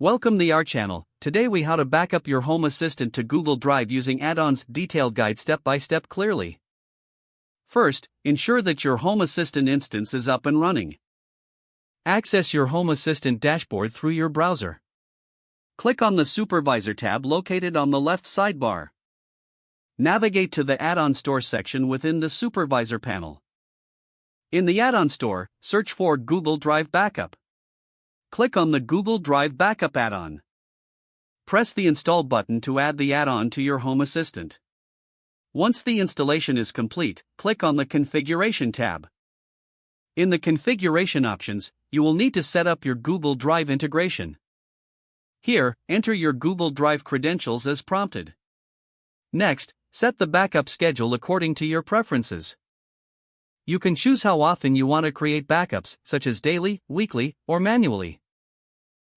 Welcome to our channel. Today we how to back up your Home Assistant to Google Drive using add-ons. Detailed guide step by step clearly. First, ensure that your Home Assistant instance is up and running. Access your Home Assistant dashboard through your browser. Click on the Supervisor tab located on the left sidebar. Navigate to the Add-on Store section within the Supervisor panel. In the Add-on Store, search for Google Drive Backup. Click on the Google Drive Backup add-on. Press the Install button to add the add-on to your Home Assistant. Once the installation is complete, click on the Configuration tab. In the Configuration options, you will need to set up your Google Drive integration. Here, enter your Google Drive credentials as prompted. Next, set the backup schedule according to your preferences. You can choose how often you want to create backups, such as daily, weekly, or manually.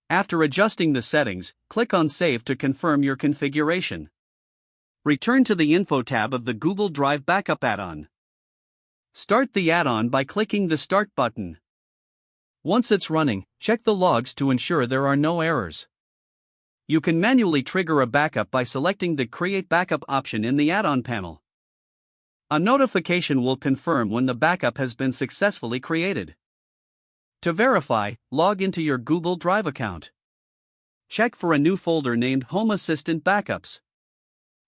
After adjusting the settings, click on Save to confirm your configuration. Return to the Info tab of the Google Drive Backup add-on. Start the add-on by clicking the Start button. Once it's running, check the logs to ensure there are no errors. You can manually trigger a backup by selecting the Create Backup option in the add-on panel. A notification will confirm when the backup has been successfully created. To verify, log into your Google Drive account. Check for a new folder named Home Assistant Backups.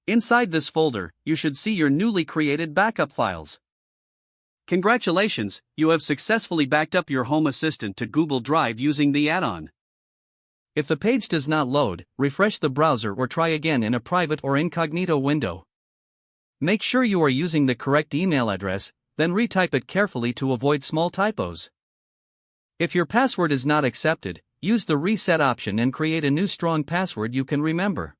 Inside this folder, you should see your newly created backup files. Congratulations, you have successfully backed up your Home Assistant to Google Drive using the add-on. If the page does not load, refresh the browser or try again in a private or incognito window. Make sure you are using the correct email address, then retype it carefully to avoid small typos. If your password is not accepted, use the Reset option and create a new strong password you can remember.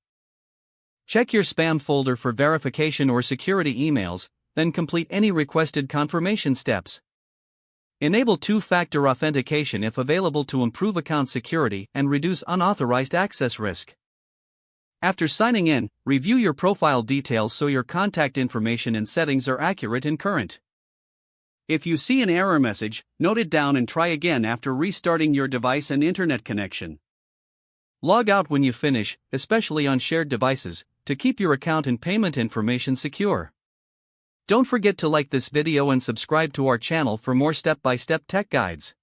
Check your spam folder for verification or security emails, then complete any requested confirmation steps. Enable two-factor authentication if available to improve account security and reduce unauthorized access risk. After signing in, review your profile details so your contact information and settings are accurate and current. If you see an error message, note it down and try again after restarting your device and internet connection. Log out when you finish, especially on shared devices, to keep your account and payment information secure. Don't forget to like this video and subscribe to our channel for more step-by-step tech guides.